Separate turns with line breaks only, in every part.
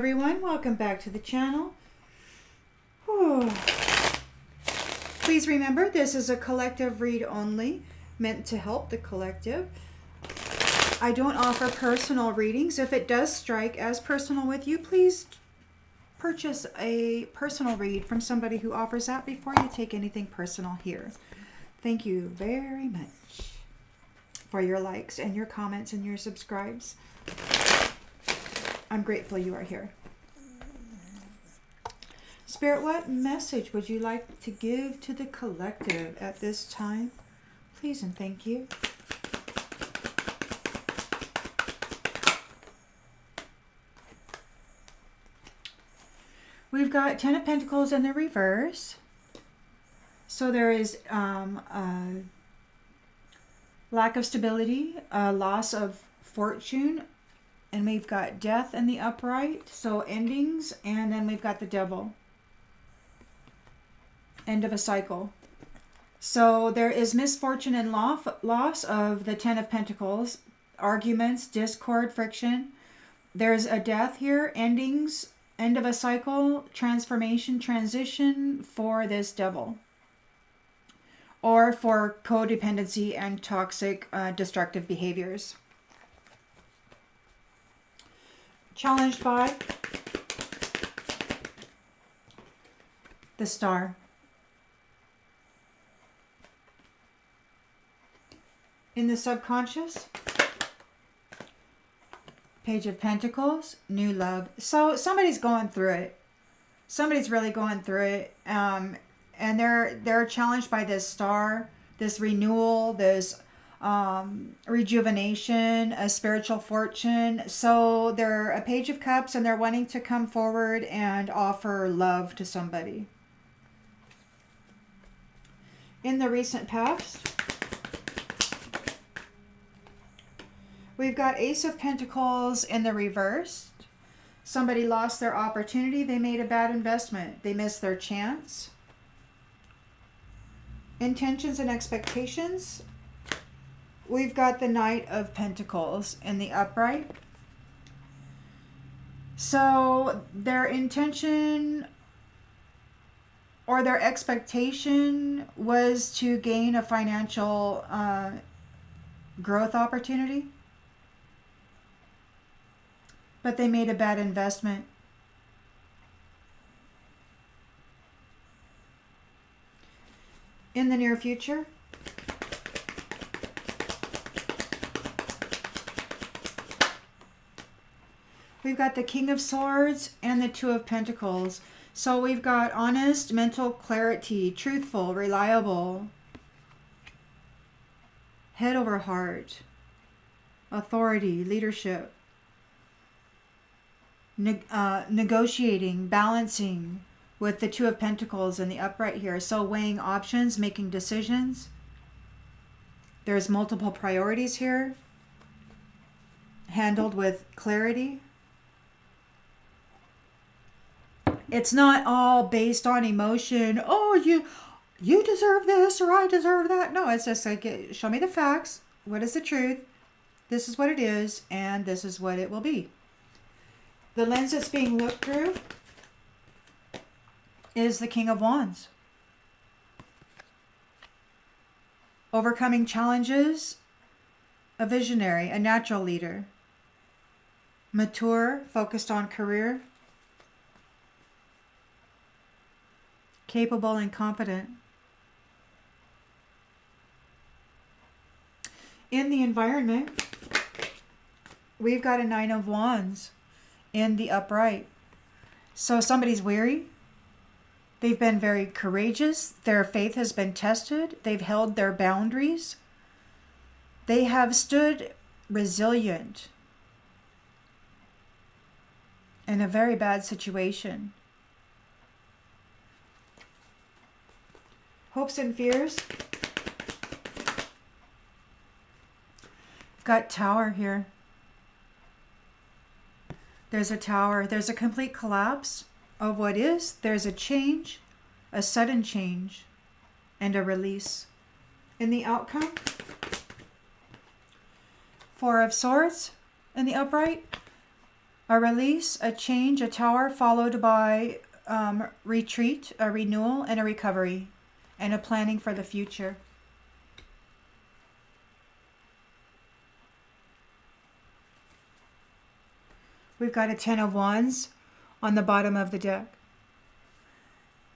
everyone, welcome back to the channel. Whew. Please remember, this is a collective read only, meant to help the collective. I don't offer personal readings. If it does strike as personal with you, please purchase a personal read from somebody who offers that before you take anything personal here. Thank you very much for your likes and your comments and your subscribes. I'm grateful you are here. Spirit, what message would you like to give to the collective at this time? Please and thank you. We've got Ten of Pentacles in the reverse. So there is lack of stability, loss of fortune, and we've got death in the upright, so endings, and then we've got the devil. End of a cycle. So there is misfortune and loss of the Ten of Pentacles, arguments, discord, friction. There's a death here, endings, end of a cycle, transformation, transition for this devil. Or for codependency and toxic, destructive behaviors. Challenged by the Star. In the subconscious, Page of Pentacles, new love. So somebody's going through it. Somebody's really going through it. And they're challenged by this Star, this renewal, this rejuvenation, a spiritual fortune. So they're a Page of Cups and they're wanting to come forward and offer love to somebody. In the recent past, we've got Ace of Pentacles in the reverse. Somebody lost their opportunity. They made a bad investment. They missed their chance. Intentions and expectations. We've got the Knight of Pentacles in the upright. So their intention or their expectation was to gain a financial growth opportunity. But they made a bad investment. In the near future, we've got the King of Swords and the Two of Pentacles. So we've got honest, mental clarity, truthful, reliable, head over heart, authority, leadership, negotiating, balancing with the Two of Pentacles in the upright here. So weighing options, making decisions. There's multiple priorities here, handled with clarity. It's not all based on emotion. Oh, you deserve this or I deserve that. No, it's just like, show me the facts. What is the truth? This is what it is, and this is what it will be. The lens that's being looked through is the King of Wands. Overcoming challenges, a visionary, a natural leader. Mature, focused on career. Capable and competent. In the environment, we've got a Nine of Wands in the upright. So somebody's weary. They've been very courageous. Their faith has been tested. They've held their boundaries. They have stood resilient in a very bad situation. Hopes and fears. Got Tower here. There's a tower. There's a complete collapse of what is. There's a change, a sudden change, and a release. In the outcome, Four of Swords in the upright. A release, a change, a tower, followed by retreat, a renewal, and a recovery, and a planning for the future. We've got a 10 of Wands on the bottom of the deck.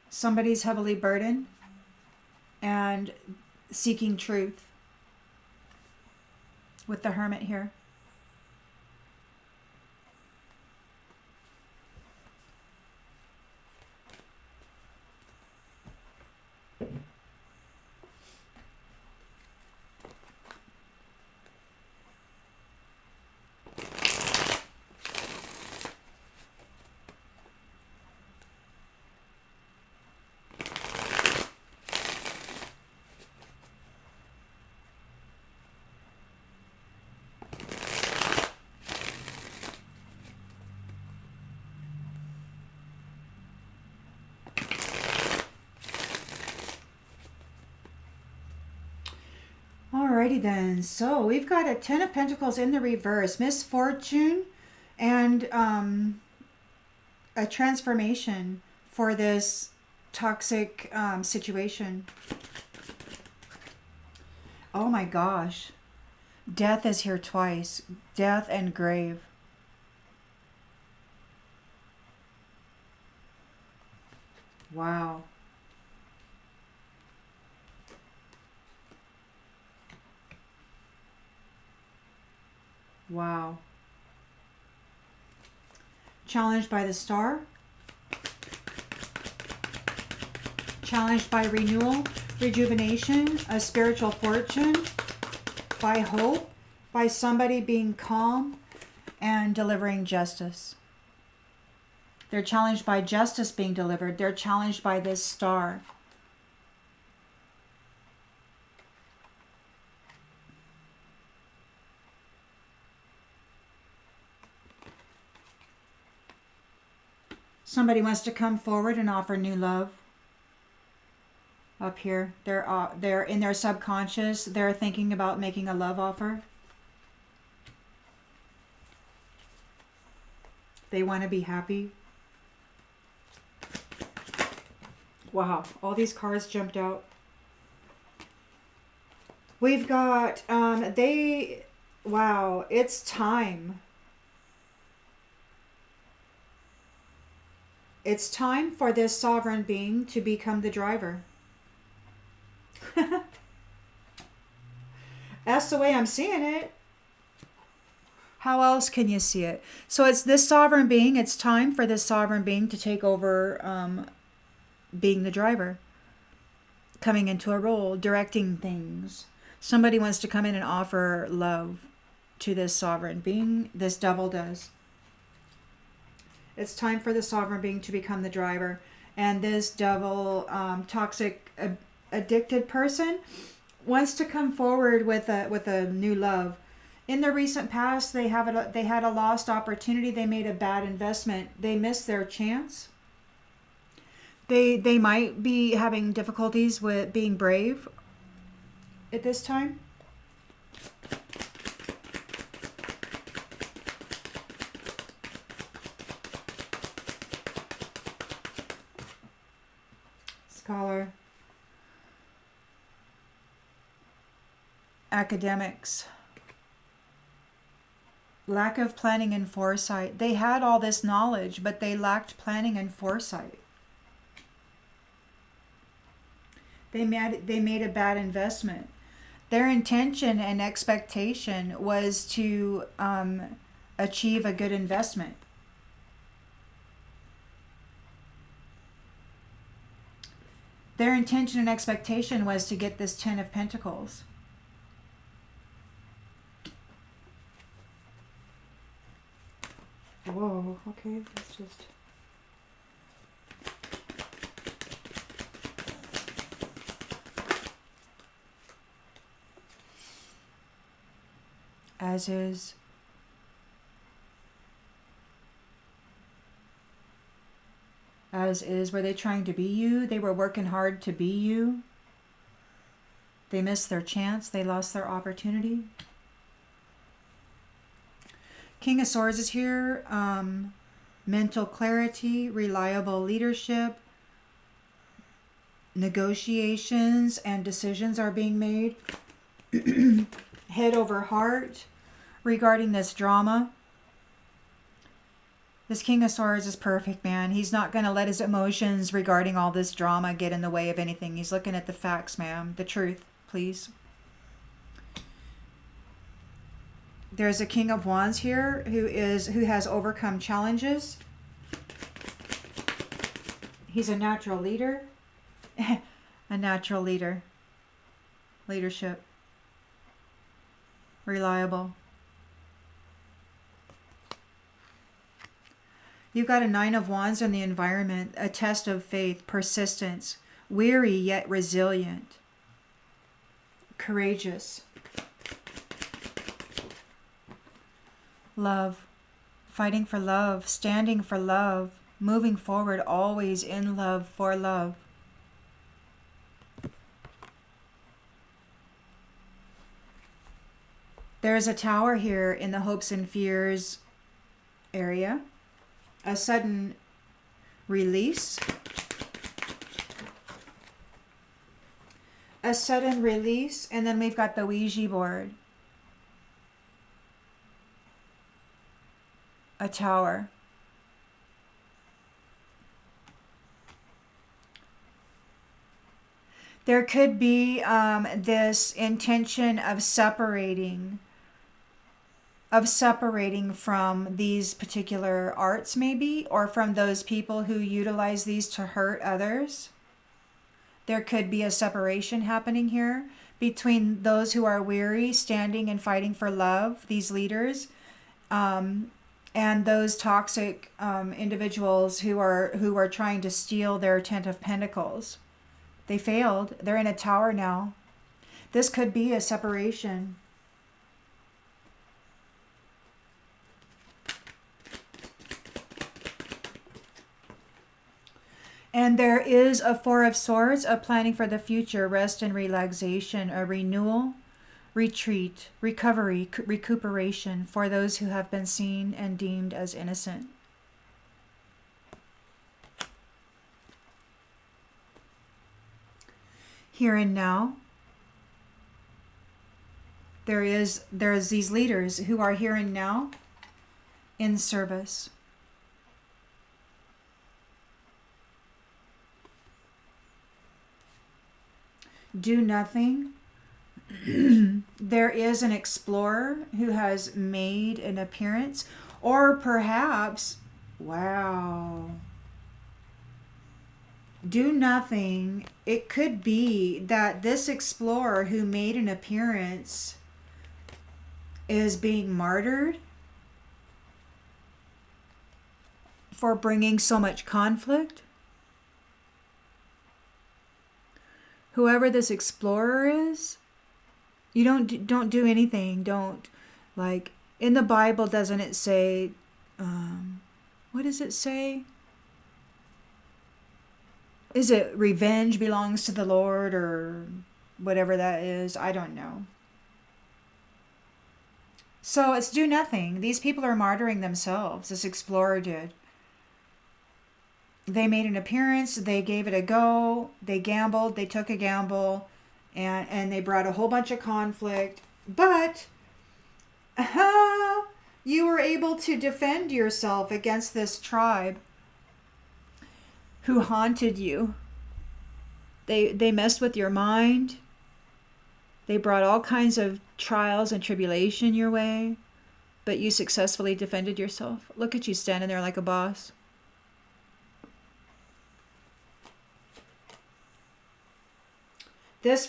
Somebody's heavily burdened and seeking truth with the Hermit here. Alrighty then, so we've got a 10 of Pentacles in the reverse, misfortune, and a transformation for this toxic situation. Oh my gosh, death is here twice, death and grave. Wow. Wow. Challenged by the Star. Challenged by renewal, rejuvenation, a spiritual fortune, by hope, by somebody being calm and delivering justice. They're challenged by justice being delivered. They're challenged by this Star. Somebody wants to come forward and offer new love. Up here, they're in their subconscious. They're thinking about making a love offer. They want to be happy. Wow, all these cards jumped out. We've got wow, it's time. It's time for this sovereign being to become the driver. That's the way I'm seeing it. How else can you see it? So it's this sovereign being. It's time for this sovereign being to take over being the driver. Coming into a role, directing things. Somebody wants to come in and offer love to this sovereign being. This Devil does. It's time for the sovereign being to become the driver. And this Devil, toxic, addicted person wants to come forward with a new love. In the recent past, they had a lost opportunity. They made a bad investment. They missed their chance. They might be having difficulties with being brave at this time. Scholar. Academics. Lack of planning and foresight. They had all this knowledge, but they lacked planning and foresight. They made a bad investment. Their intention and expectation was to achieve a good investment. Their intention and expectation was to get this 10 of Pentacles. Whoa, okay, let's just... As is. As is. Were they trying to be you? They were working hard to be you. They missed their chance. They lost their opportunity. King of Swords is here. Mental clarity, reliable leadership, negotiations and decisions are being made. Head over heart regarding this drama. This King of Swords is perfect, man. He's not going to let his emotions regarding all this drama get in the way of anything. He's looking at the facts, ma'am. The truth, please. There's a King of Wands here who has overcome challenges. He's a natural leader. A natural leader. Leadership. Reliable. You've got a Nine of Wands in the environment, a test of faith, persistence, weary yet resilient, courageous. Love, fighting for love, standing for love, moving forward, always in love, for love. There's a Tower here in the hopes and fears area. A sudden release. A sudden release. And then we've got the Ouija board. A Tower. There could be this intention of separating from these particular arts, maybe, or from those people who utilize these to hurt others. There could be a separation happening here between those who are weary, standing and fighting for love, these leaders, and those toxic individuals who are trying to steal their Ten of Pentacles. They failed. They're in a Tower now. This could be a separation. And there is a Four of Swords, a planning for the future, rest and relaxation, a renewal, retreat, recovery, recuperation for those who have been seen and deemed as innocent. Here and now, there's these leaders who are here and now in service. Do nothing. There is an explorer who has made an appearance, or perhaps, wow, do nothing. It could be that this explorer who made an appearance is being martyred for bringing so much conflict. Whoever this explorer is, you don't do anything. Don't, like, in the Bible, doesn't it say, what does it say? Is it revenge belongs to the Lord, or whatever that is? I don't know. So it's do nothing. These people are martyring themselves. This explorer did. They made an appearance. They gave it a go. They gambled. They took a gamble. And they brought a whole bunch of conflict. But you were able to defend yourself against this tribe who haunted you. They messed with your mind. They brought all kinds of trials and tribulation your way. But you successfully defended yourself. Look at you standing there like a boss. This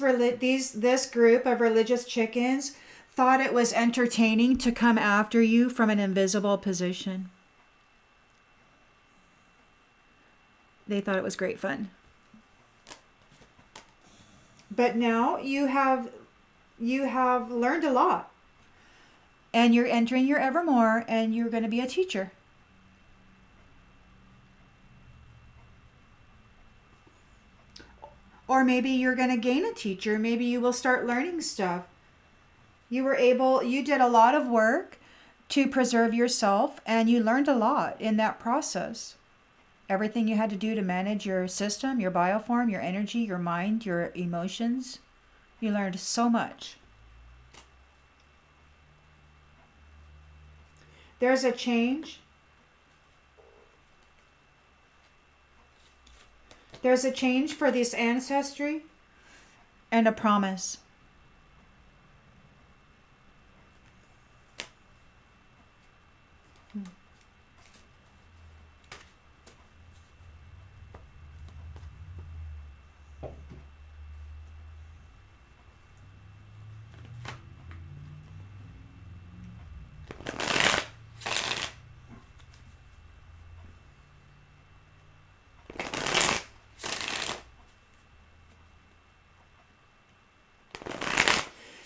group of religious chickens thought it was entertaining to come after you from an invisible position. They thought it was great fun. But now you have learned a lot. And you're entering your Evermore, and you're going to be a teacher. Or maybe you're going to gain a teacher. Maybe you will start learning stuff. You did a lot of work to preserve yourself, and you learned a lot in that process. Everything you had to do to manage your system, your bioform, your energy, your mind, your emotions. You learned so much. There's a change. There's a change for this ancestry and a promise.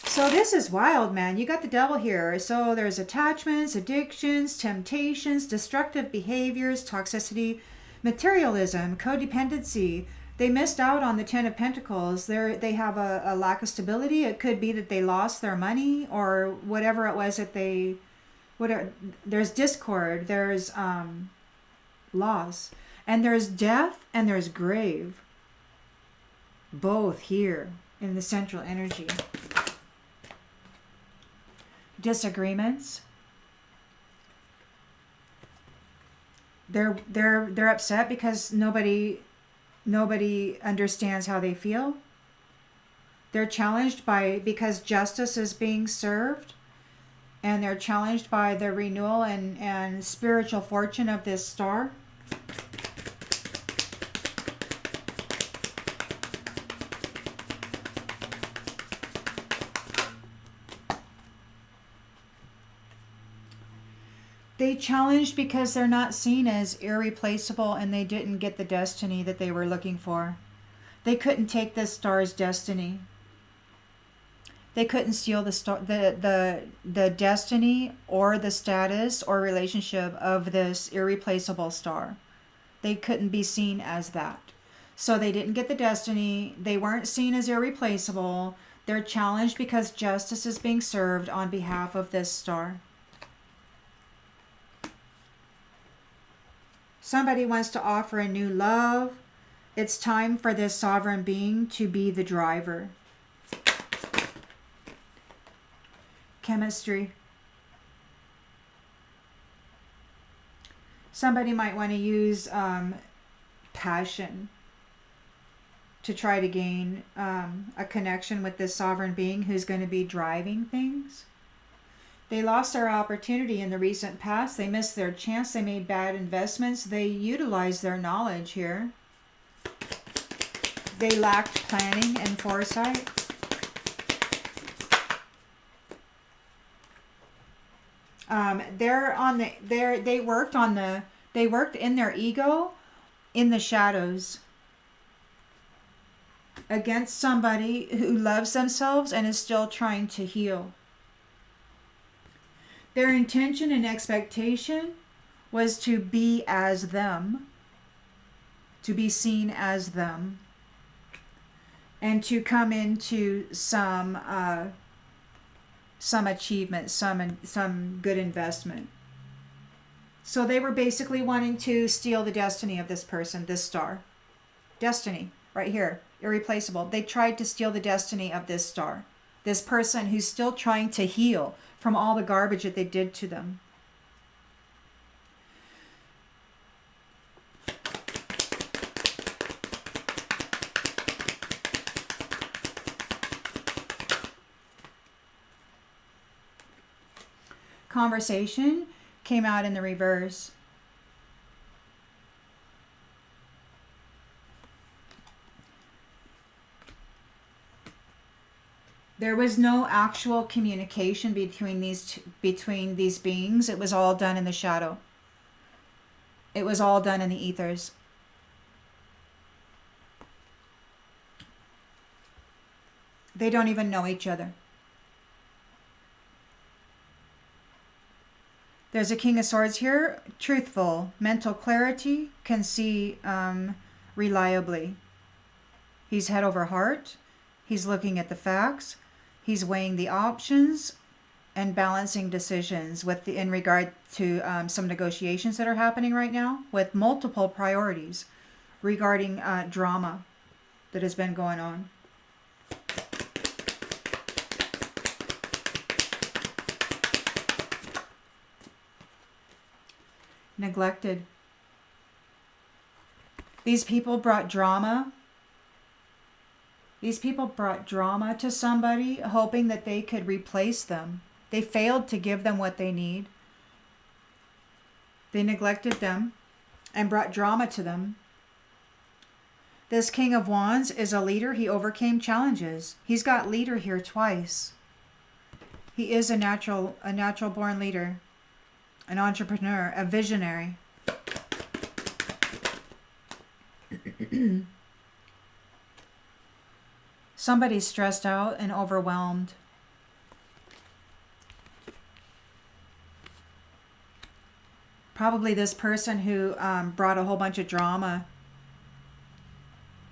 So this is wild, man. You got the devil here. So there's attachments, addictions, temptations, destructive behaviors, toxicity, materialism, codependency. They missed out on the Ten of Pentacles. They have a lack of stability. It could be that they lost their money or whatever it was that they... Whatever. There's discord. There's loss. And there's death and there's grave. Both here in the central energy. Disagreements. They're upset because nobody understands how they feel. They're challenged because justice is being served, and they're challenged by the renewal and spiritual fortune of this star. They challenged because they're not seen as irreplaceable, and they didn't get the destiny that they were looking for. They couldn't take this star's destiny. They couldn't steal the destiny or the status or relationship of this irreplaceable star. They couldn't be seen as that. So they didn't get the destiny. They weren't seen as irreplaceable. They're challenged because justice is being served on behalf of this star. Somebody wants to offer a new love. It's time for this sovereign being to be the driver. Chemistry. Somebody might want to use passion to try to gain a connection with this sovereign being who's going to be driving things. They lost their opportunity in the recent past. They missed their chance. They made bad investments. They utilized their knowledge here. They lacked planning and foresight. They worked in their ego in the shadows against somebody who loves themselves and is still trying to heal. Their intention and expectation was to be as them, to be seen as them, and to come into some achievement, some good investment. So they were basically wanting to steal the destiny of this person, this star. Destiny, right here, irreplaceable. They tried to steal the destiny of this star, this person who's still trying to heal from all the garbage that they did to them. Conversation came out in the reverse. There was no actual communication between these beings. It was all done in the shadow. It was all done in the ethers. They don't even know each other. There's a King of Swords here. Truthful, mental clarity, can see reliably. He's head over heart. He's looking at the facts. He's weighing the options. and balancing decisions with in regard to some negotiations that are happening right now with multiple priorities regarding drama that has been going on. Neglected. These people brought drama. These people brought drama to somebody, hoping that they could replace them. They failed to give them what they need. They neglected them and brought drama to them. This King of Wands is a leader. He overcame challenges. He's got leader here twice. He is a natural born leader, an entrepreneur, a visionary. Somebody's stressed out and overwhelmed. Probably this person who brought a whole bunch of drama.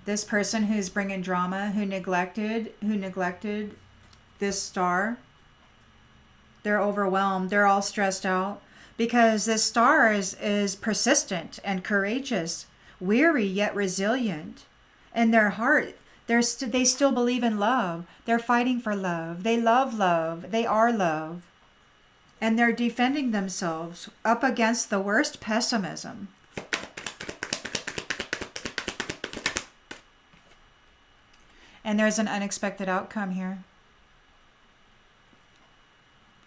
This person who's bringing drama, who neglected this star. They're overwhelmed. They're all stressed out because this star is persistent and courageous, weary yet resilient. In their heart, they still believe in love. They're fighting for love. They love love. They are love. And they're defending themselves up against the worst pessimism. And there's an unexpected outcome here.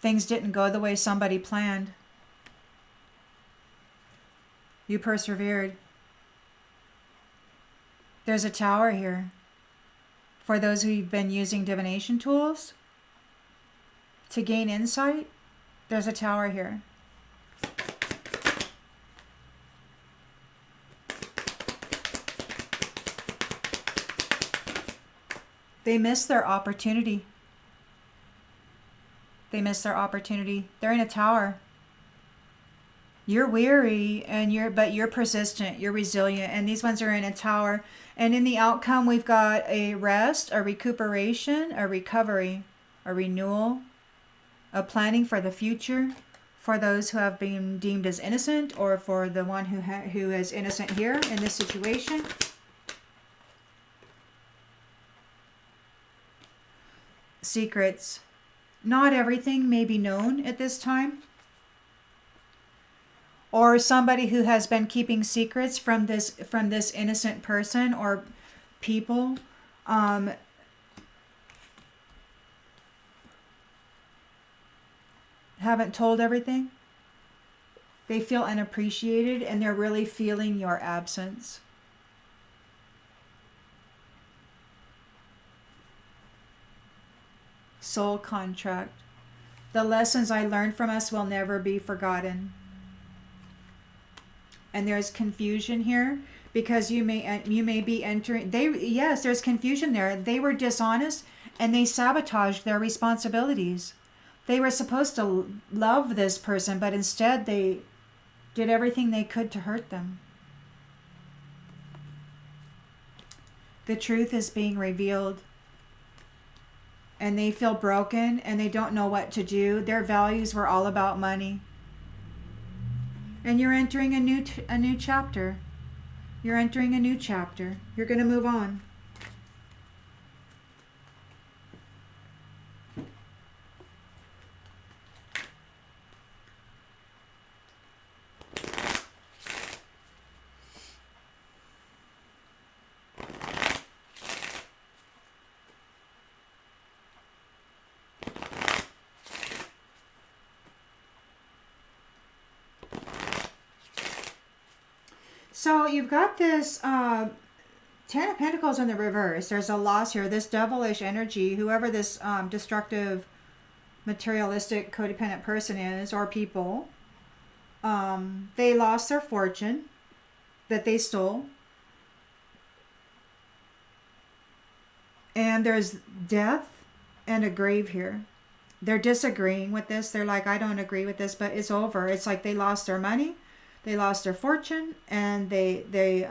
Things didn't go the way somebody planned. You persevered. There's a tower here. For those who've been using divination tools to gain insight, there's a tower here. They missed their opportunity. They missed their opportunity. They're in a tower. You're weary but you're persistent, you're resilient, and these ones are in a tower. And in the outcome, we've got a rest, a recuperation, a recovery, a renewal, a planning for the future for those who have been deemed as innocent, or for the one who is innocent here in this situation. Secrets. Not everything may be known at this time. Or somebody who has been keeping secrets from this innocent person or people. Haven't told everything. They feel unappreciated and they're really feeling your absence. Soul contract. The lessons I learned from us will never be forgotten. And there's confusion here because you may be entering. There's confusion there. They were dishonest and they sabotaged their responsibilities. They were supposed to love this person, but instead they did everything they could to hurt them. The truth is being revealed. And they feel broken and they don't know what to do. Their values were all about money. And you're entering a new chapter. You're entering a new chapter. You're going to move on. So you've got this Ten of Pentacles in the reverse. There's a loss here. This devilish energy, whoever this destructive, materialistic, codependent person is, or people, they lost their fortune that they stole. And there's death and a grave here. They're disagreeing with this. They're like, I don't agree with this, but it's over. It's like they lost their money. They lost their fortune, and they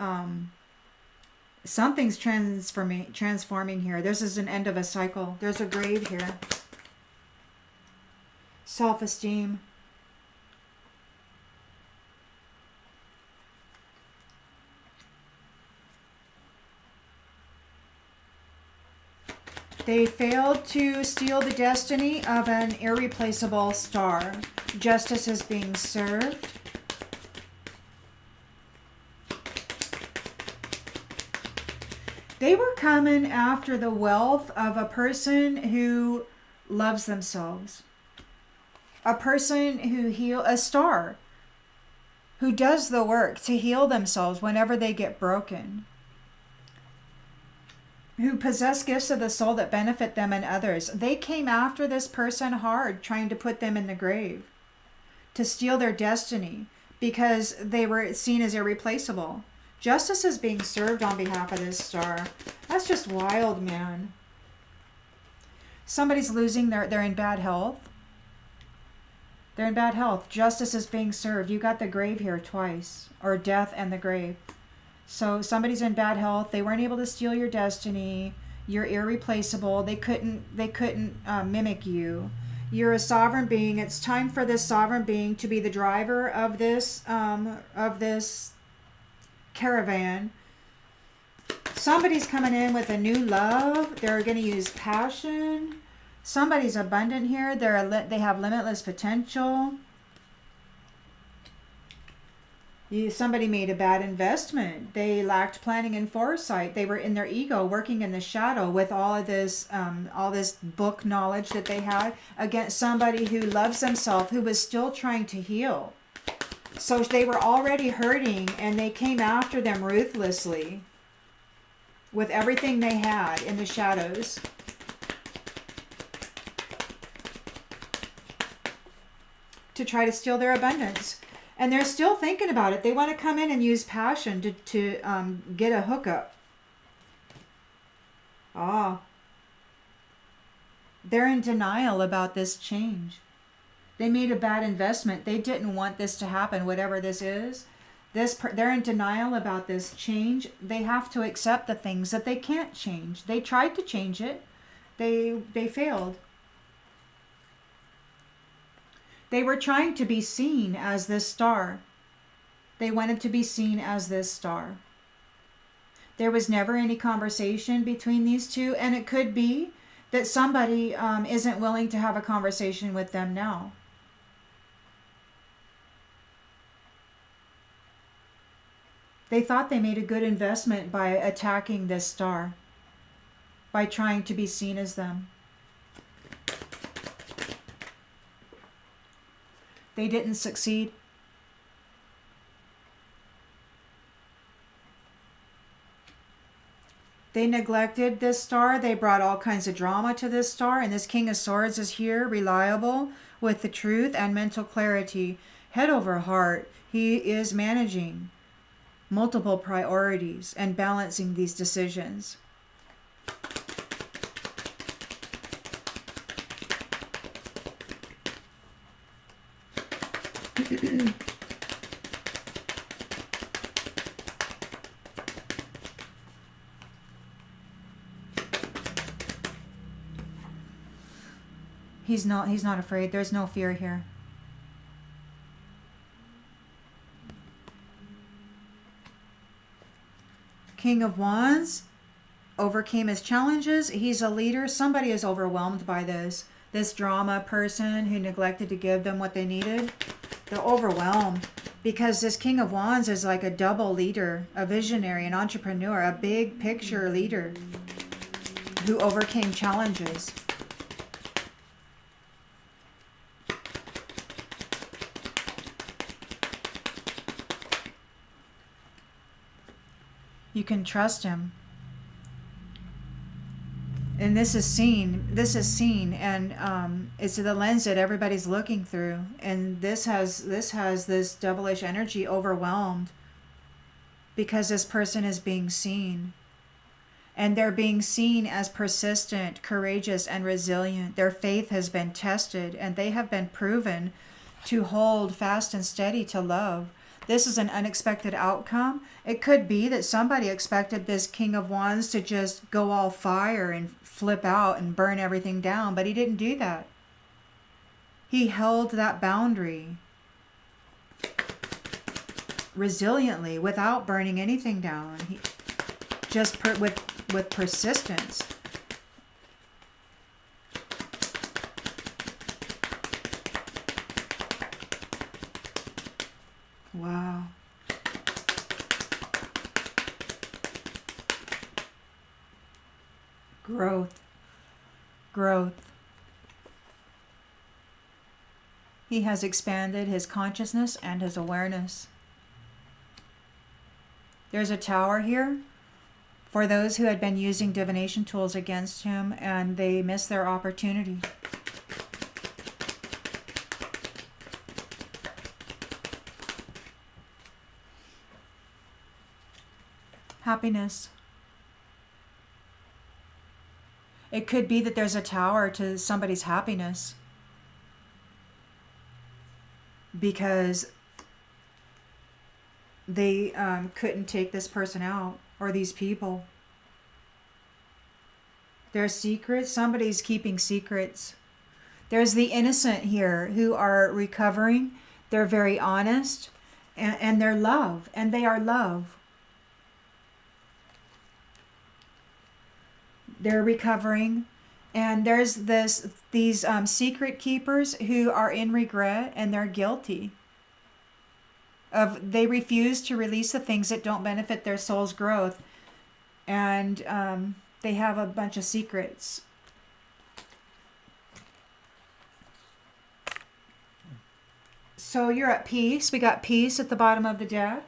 something's transforming here. This is an end of a cycle. There's a grave here. self-esteem. They failed to steal the destiny of an irreplaceable star. Justice is being served. They were coming after the wealth of a person who loves themselves. A person who a star who does the work to heal themselves whenever they get broken, who possess gifts of the soul that benefit them and others. They came after this person hard, trying to put them in the grave, to steal their destiny because they were seen as irreplaceable. Justice is being served on behalf of this star. That's just wild, man. Somebody's losing they're in bad health. They're in bad health. Justice is being served. You got the grave here twice, or death and the grave. So somebody's in bad health. They weren't able to steal your destiny. You're irreplaceable. They couldn't mimic you. You're a sovereign being. It's time for this sovereign being to be the driver of this caravan. Somebody's coming in with a new love. They're going to use passion. Somebody's abundant here. They have limitless potential. Somebody made a bad investment. They lacked planning and foresight. They were in their ego, working in the shadow with all this book knowledge that they had against somebody who loves themselves, who was still trying to heal. So they were already hurting, and they came after them ruthlessly with everything they had in the shadows. To try to steal their abundance. And they're still thinking about it. They want to come in and use passion to get a hookup. They're in denial about this change. They made a bad investment. They didn't want this to happen, whatever this is. They're in denial about this change. They have to accept the things that they can't change. They tried to change it. They failed. They were trying to be seen as this star. They wanted to be seen as this star. There was never any conversation between these two, and it could be that somebody isn't willing to have a conversation with them now. They thought they made a good investment by attacking this star, by trying to be seen as them. They didn't succeed. They neglected this star. They brought all kinds of drama to this star. And this King of Swords is here, reliable, with the truth and mental clarity. Head over heart. He is managing multiple priorities and balancing these decisions. He's not afraid. There's no fear here. King of Wands overcame his challenges. He's a leader. Somebody is overwhelmed by this drama person who neglected to give them what they needed. They're overwhelmed because this King of Wands is like a double leader, a visionary, an entrepreneur, a big picture leader who overcame challenges. You can trust him. And this is seen, and it's the lens that everybody's looking through. And this has this devilish energy overwhelmed because this person is being seen. And they're being seen as persistent, courageous, and resilient. Their faith has been tested, and they have been proven to hold fast and steady to love. This is an unexpected outcome. It could be that somebody expected this King of Wands to just go all fire and flip out and burn everything down, but he didn't do that. He held that boundary resiliently without burning anything down. He just with persistence. Wow. Growth. Growth. He has expanded his consciousness and his awareness. There's a tower here for those who had been using divination tools against him and they missed their opportunity. Happiness. It could be that there's a tower to somebody's happiness because they couldn't take this person out or these people. There's secrets. Somebody's keeping secrets. There's the innocent here who are recovering. They're very honest and they're love, and they are love. They're recovering, and there's these secret keepers who are in regret and they're guilty. They refuse to release the things that don't benefit their soul's growth, and they have a bunch of secrets. So you're at peace. We got peace at the bottom of the deck,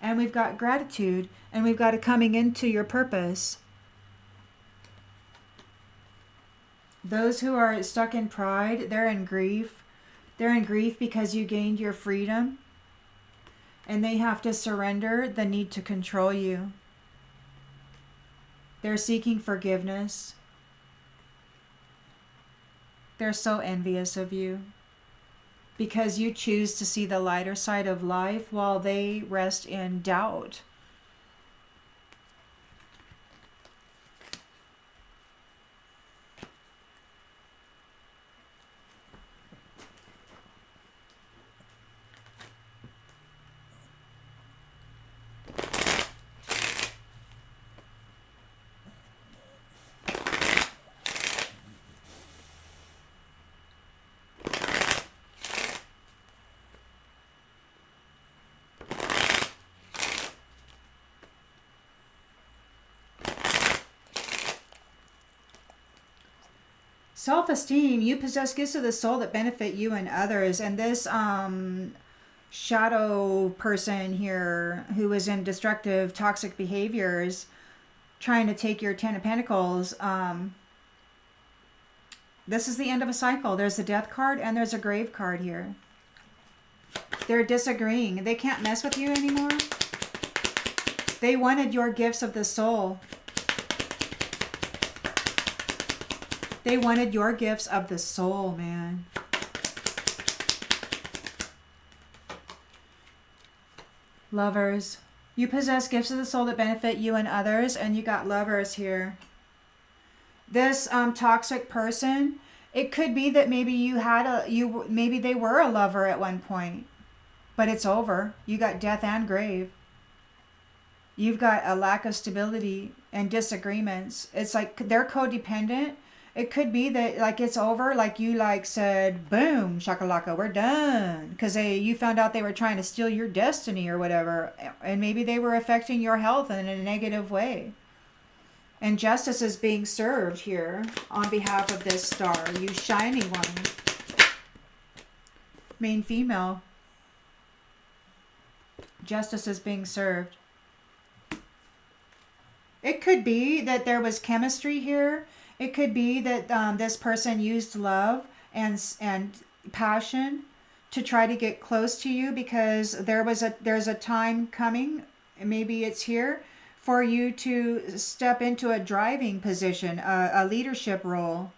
and we've got gratitude, and we've got a coming into your purpose. Those who are stuck in pride, they're in grief. They're in grief because you gained your freedom. And they have to surrender the need to control you. They're seeking forgiveness. They're so envious of you because you choose to see the lighter side of life while they rest in doubt. Self-esteem, you possess gifts of the soul that benefit you and others. And this shadow person here who is in destructive, toxic behaviors, trying to take your 10 of Pentacles, this is the end of a cycle. There's the death card and there's a grave card here. They're disagreeing. They can't mess with you anymore. They wanted your gifts of the soul. They wanted your gifts of the soul, man. Lovers. You possess gifts of the soul that benefit you and others, and you got lovers here. This toxic person, it could be that maybe maybe they were a lover at one point, but it's over. You got death and grave. You've got a lack of stability and disagreements. It's like they're codependent. It could be that like it's over, like you like said, boom, shakalaka, we're done. Because you found out they were trying to steal your destiny or whatever. And maybe they were affecting your health in a negative way. And justice is being served here on behalf of this star, you shiny one. Main female. Justice is being served. It could be that there was chemistry here. It could be that this person used love and passion to try to get close to you because there's a time coming, maybe it's here, for you to step into a driving position, a leadership role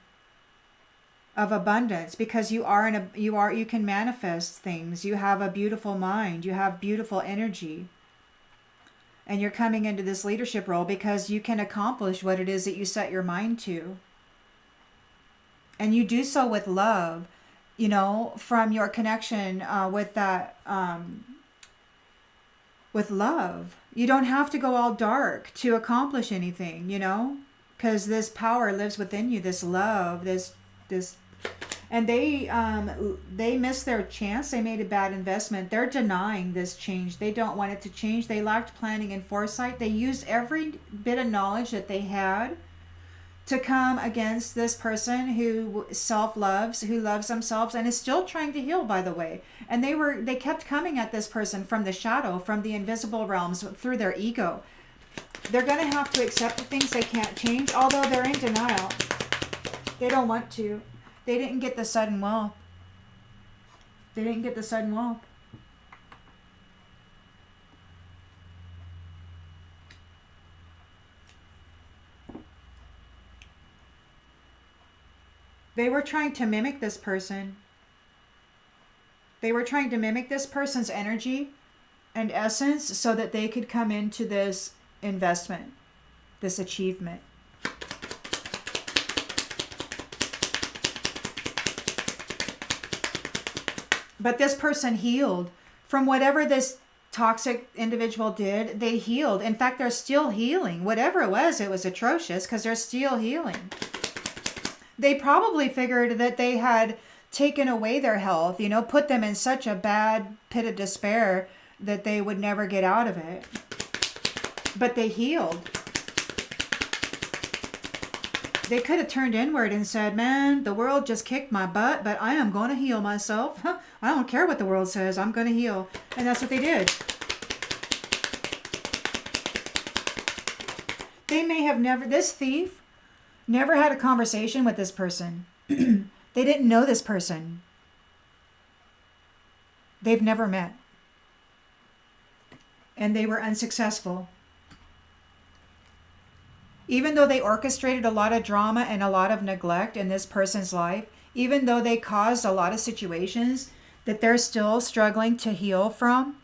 of abundance, because you can manifest things. You have a beautiful mind. You have beautiful energy. And you're coming into this leadership role because you can accomplish what it is that you set your mind to. And you do so with love. you know, from your connection with that, with love. You don't have to go all dark to accomplish anything, you know, because this power lives within you, this love, this and they missed their chance. They made a bad investment. They're denying this change. They don't want it to change. They lacked planning and foresight. They used every bit of knowledge that they had to come against this person who self-loves, who loves themselves and is still trying to heal, by the way. And they kept coming at this person from the shadow, from the invisible realms, through their ego. They're going to have to accept the things they can't change, although they're in denial. They don't want to. They didn't get the sudden wealth. They didn't get the sudden wealth. They were trying to mimic this person. They were trying to mimic this person's energy and essence so that they could come into this investment, this achievement. But this person healed from whatever this toxic individual did. They healed. In fact, they're still healing. Whatever it was atrocious because they're still healing. They probably figured that they had taken away their health, you know, put them in such a bad pit of despair that they would never get out of it. But they healed. They could have turned inward and said, man, the world just kicked my butt, but I am going to heal myself. I don't care what the world says. I'm going to heal. And that's what they did. They may have never, this thief never had a conversation with this person. They didn't know this person. They've never met. And they were unsuccessful. Even though they orchestrated a lot of drama and a lot of neglect in this person's life, even though they caused a lot of situations that they're still struggling to heal from,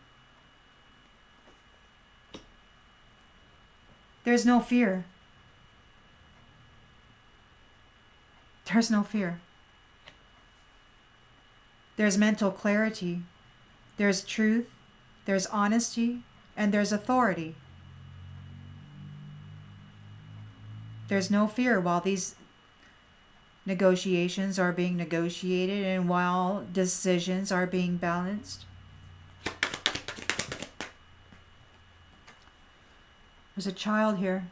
there's no fear. There's no fear. There's mental clarity. There's truth. There's honesty. And there's authority. There's no fear while these negotiations are being negotiated and while decisions are being balanced. There's a child here.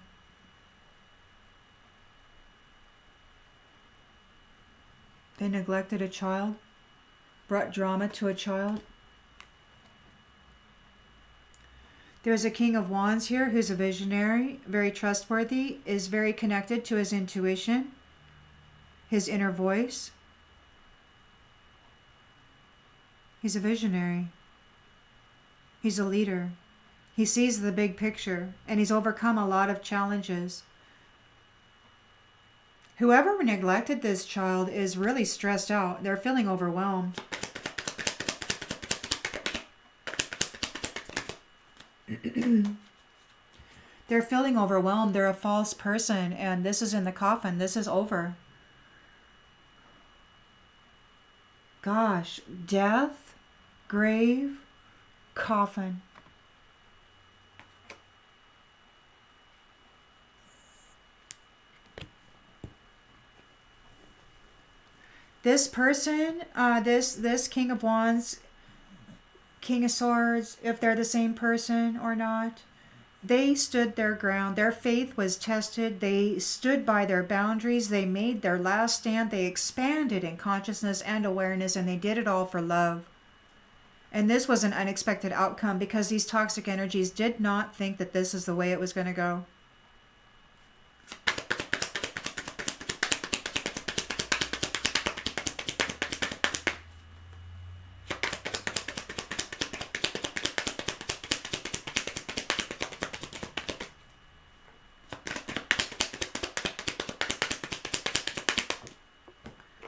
They neglected a child, brought drama to a child. There's a King of Wands here who's a visionary, very trustworthy, is very connected to his intuition, his inner voice. He's a visionary. He's a leader. He sees the big picture, and he's overcome a lot of challenges. Whoever neglected this child is really stressed out. They're feeling overwhelmed. They're feeling overwhelmed. They're a false person, and this is in the coffin. This is over. Gosh, death, grave, coffin. This person, this King of Wands, King of Swords, if they're the same person or not, they stood their ground. Their faith was tested. They stood by their boundaries. They made their last stand. They expanded in consciousness and awareness, and they did it all for love. And this was an unexpected outcome because these toxic energies did not think that this is the way it was going to go.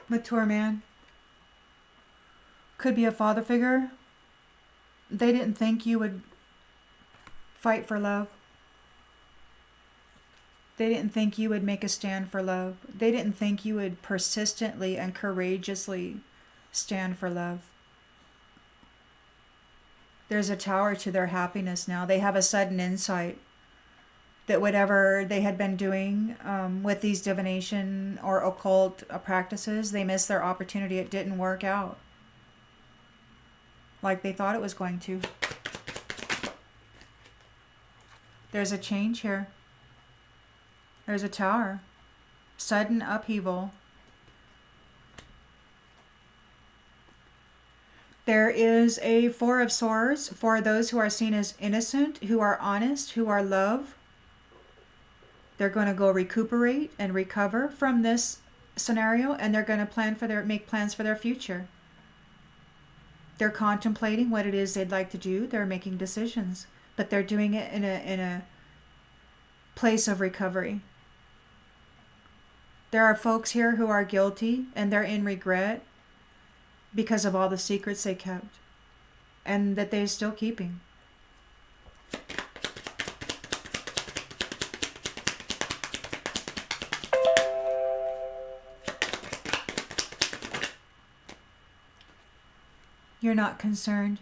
Mature man. Could be a father figure. They didn't think you would fight for love. They didn't think you would make a stand for love. They didn't think you would persistently and courageously stand for love. There's a tower to their happiness now. They have a sudden insight that whatever they had been doing with these divination or occult practices, they missed their opportunity. It didn't work out like they thought it was going to. There's a change here. There's a tower. Sudden upheaval. There is a Four of Swords for those who are seen as innocent, who are honest, who are love. They're going to go recuperate and recover from this scenario, and they're going to make plans for their future. They're contemplating what it is they'd like to do. They're making decisions, but they're doing it in a place of recovery. There are folks here who are guilty and they're in regret because of all the secrets they kept and that they're still keeping. You're not concerned.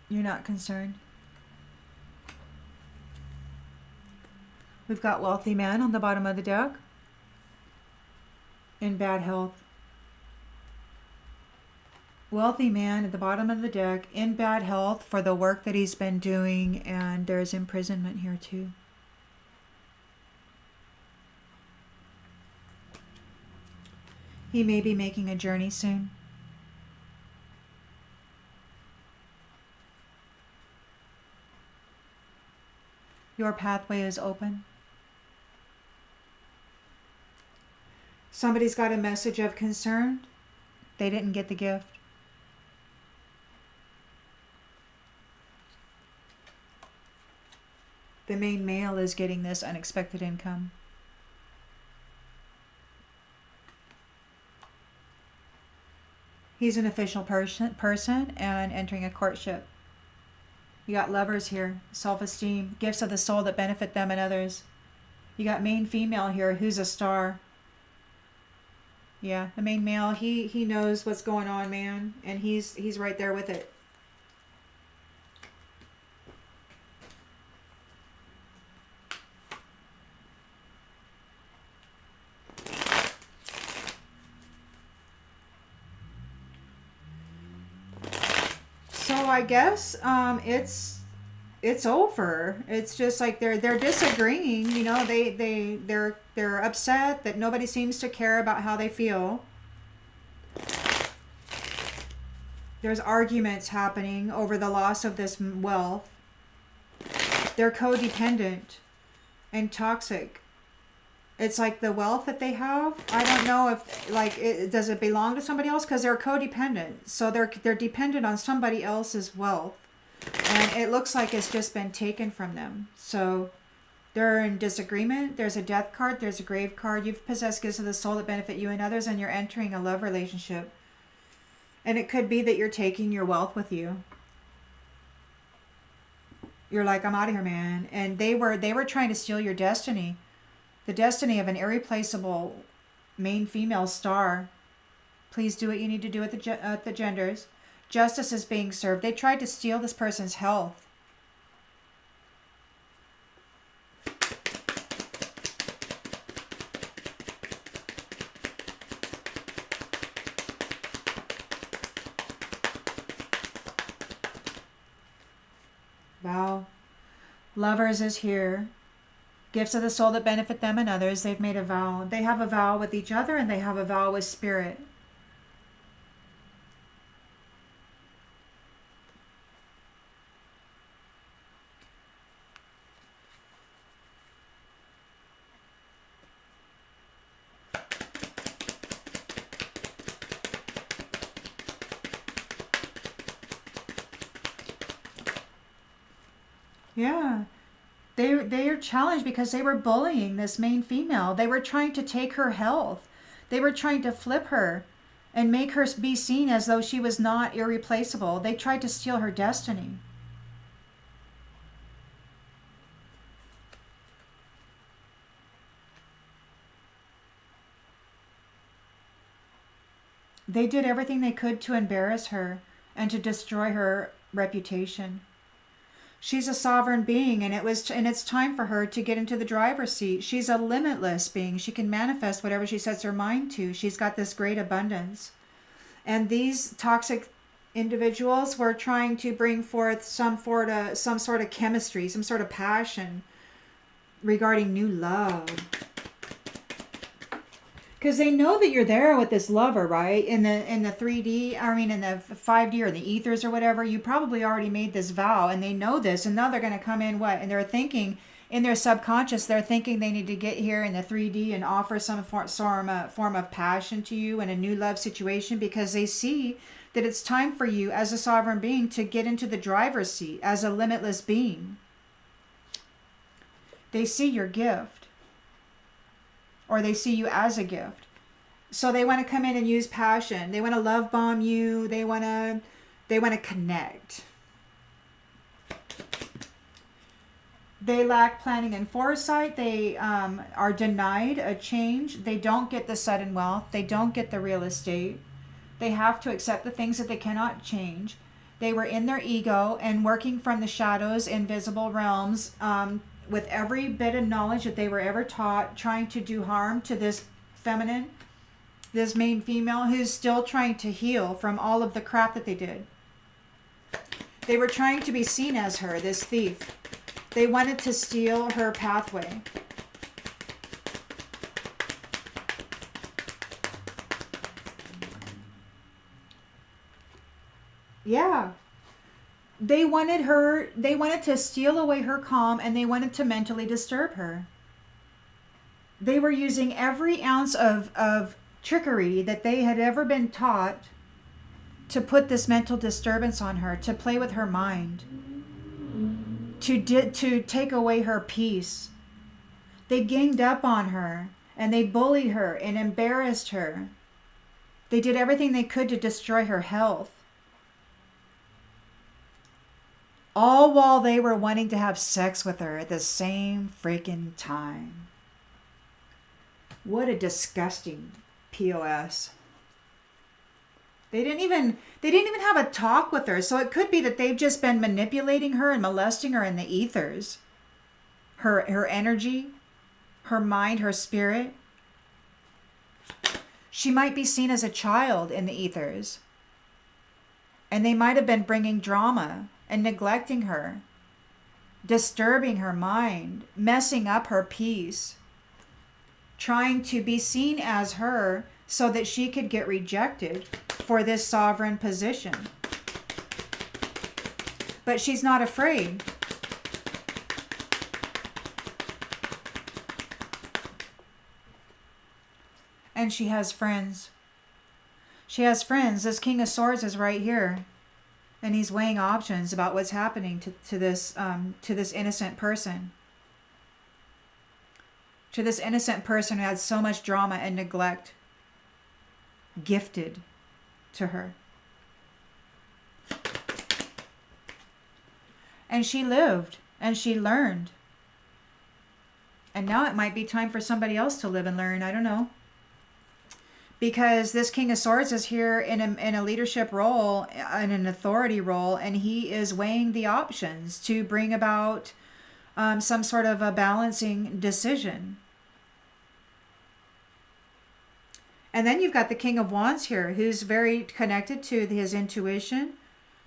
You're not concerned. We've got wealthy man on the bottom of the deck. In bad health. Wealthy man at the bottom of the deck in bad health for the work that he's been doing, and there's imprisonment here too. He may be making a journey soon. Your pathway is open. Somebody's got a message of concern. They didn't get the gift. The main male is getting this unexpected income. He's an official person and entering a courtship. You got lovers here, self-esteem, gifts of the soul that benefit them and others. You got main female here who's a star. Yeah, the main male, he knows what's going on, man, and he's right there with it. So I guess it's over. It's just like they're disagreeing, you know, they're upset that nobody seems to care about how they feel. There's arguments happening over the loss of this wealth. They're codependent and toxic. It's like the wealth that they have, I don't know if does it belong to somebody else, because they're codependent. So they're dependent on somebody else's wealth. And it looks like it's just been taken from them. So they're in disagreement. There's a death card. There's a grave card. You've possessed gifts of the soul that benefit you and others, and you're entering a love relationship. And it could be that you're taking your wealth with you. You're like, I'm out of here, man. And they were trying to steal your destiny. The destiny of an irreplaceable main female star. Please do what you need to do at the genders. Justice is being served. They tried to steal this person's health. Wow. Lovers is here. Gifts of the soul that benefit them and others. They've made a vow. They have a vow with each other, and they have a vow with spirit. Yeah. They are challenged because they were bullying this main female. They were trying to take her health. They were trying to flip her and make her be seen as though she was not irreplaceable. They tried to steal her destiny. They did everything they could to embarrass her and to destroy her reputation. She's a sovereign being, and it's time for her to get into the driver's seat. She's a limitless being. She can manifest whatever she sets her mind to. She's got this great abundance. And these toxic individuals were trying to bring forth some sort of chemistry, some sort of passion regarding new love. Because they know that you're there with this lover, right? In the 3D, I mean in the 5D or the ethers or whatever, you probably already made this vow, and they know this, and now they're going to come in what? And they're thinking in their subconscious, they're thinking they need to get here in the 3D and offer some form of passion to you in a new love situation, because they see that it's time for you as a sovereign being to get into the driver's seat as a limitless being. They see your gift, or they see you as a gift. So they want to come in and use passion. They want to love bomb you. They want to connect. They lack planning and foresight. They are denied a change. They don't get the sudden wealth. They don't get the real estate. They have to accept the things that they cannot change. They were in their ego and working from the shadows, invisible realms, with every bit of knowledge that they were ever taught, trying to do harm to this feminine, this main female, who's still trying to heal from all of the crap that they did. They were trying to be seen as her, this thief. They wanted to steal her pathway. Yeah. They wanted to steal away her calm, and they wanted to mentally disturb her. They were using every ounce of trickery that they had ever been taught to put this mental disturbance on her, to play with her mind, to take away her peace. They ganged up on her, and they bullied her and embarrassed her. They did everything they could to destroy her health. All while they were wanting to have sex with her at the same freaking time. What a disgusting POS. They didn't even have a talk with her. So it could be that they've just been manipulating her and molesting her in the ethers. Her energy, her mind, her spirit. She might be seen as a child in the ethers. And they might have been bringing drama and neglecting her, disturbing her mind, messing up her peace, trying to be seen as her so that she could get rejected for this sovereign position. But she's not afraid. And she has friends. She has friends. This King of Swords is right here. And he's weighing options about what's happening to this innocent person. To this innocent person who had so much drama and neglect gifted to her. And she lived and she learned. And now it might be time for somebody else to live and learn. I don't know. Because this King of Swords is here in a leadership role, in an authority role, and he is weighing the options to bring about some sort of a balancing decision. And then you've got the King of Wands here, who's very connected to his intuition,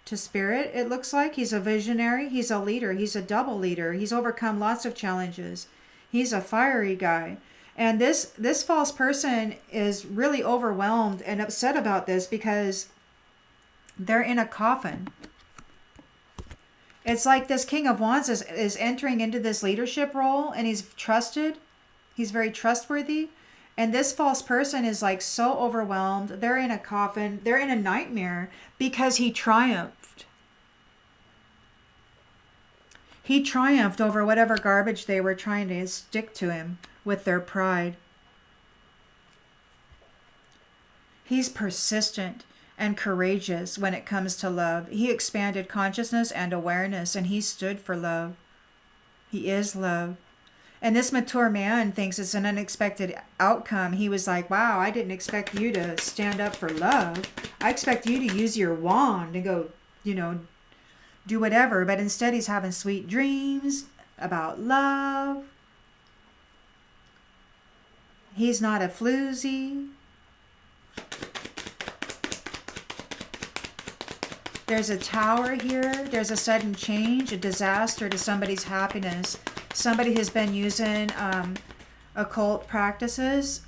to spirit. It looks like he's a visionary. He's a leader. He's a double leader. He's overcome lots of challenges. He's a fiery guy. And this false person is really overwhelmed and upset about this because they're in a coffin. It's like this King of Wands is entering into this leadership role, and he's trusted. He's very trustworthy. And this false person is like so overwhelmed. They're in a coffin. They're in a nightmare because he triumphed. He triumphed over whatever garbage they were trying to stick to him with their pride. He's persistent and courageous when it comes to love. He expanded consciousness and awareness, and he stood for love. He is love. And this mature man thinks it's an unexpected outcome. He was like, wow, I didn't expect you to stand up for love. I expect you to use your wand and go, do whatever. But instead he's having sweet dreams about love. He's not a floozy. There's a tower here. There's a sudden change, a disaster to somebody's happiness. Somebody has been using occult practices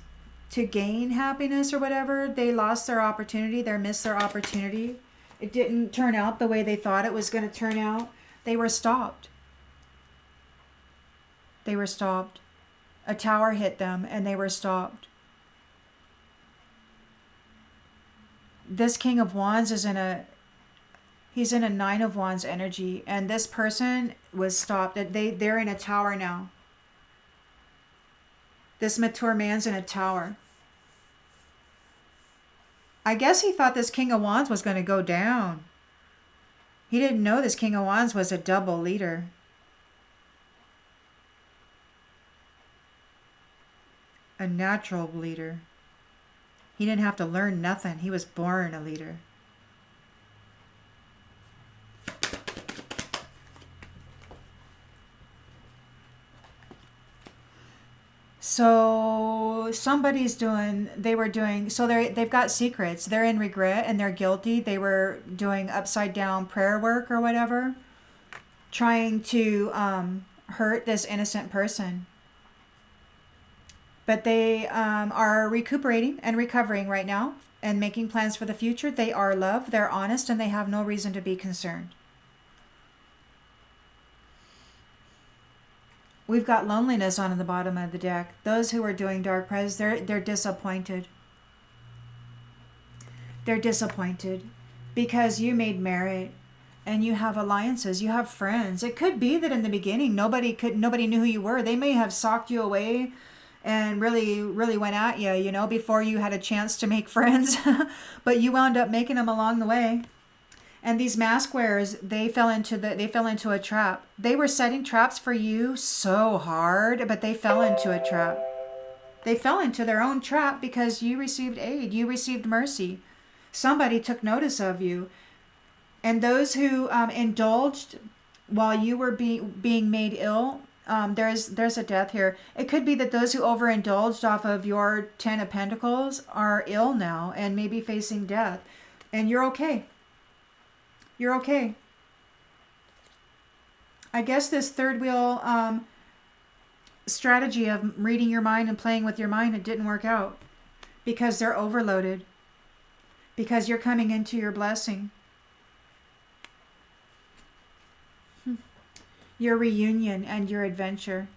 to gain happiness or whatever. They lost their opportunity. They missed their opportunity. It didn't turn out the way they thought it was going to turn out. They were stopped. They were stopped. A tower hit them and they were stopped. This King of Wands is he's in a Nine of Wands energy, and this person was stopped. They're in a tower now. This mature man's in a tower. I guess he thought this King of Wands was going to go down. He didn't know this King of Wands was a double leader. A natural leader. He didn't have to learn nothing. He was born a leader. So they've got secrets. They're in regret and they're guilty. They were doing upside down prayer work or whatever, trying to hurt this innocent person. But they are recuperating and recovering right now and making plans for the future. They are loved, they're honest, and they have no reason to be concerned. We've got loneliness on the bottom of the deck. Those who are doing dark prayers, they're disappointed. They're disappointed because you made merit and you have alliances, you have friends. It could be that in the beginning nobody knew who you were. They may have socked you away and really, really went at you, before you had a chance to make friends. But you wound up making them along the way. And these mask wearers, they fell into a trap. They were setting traps for you so hard, but they fell into a trap. They fell into their own trap because you received aid. You received mercy. Somebody took notice of you. And those who indulged while you were being made ill, there's a death here. It could be that those who overindulged off of your 10 of Pentacles are ill now and maybe facing death. And you're okay. You're okay. I guess this third wheel strategy of reading your mind and playing with your mind, it didn't work out because they're overloaded. Because you're coming into your blessing. Your reunion and your adventure.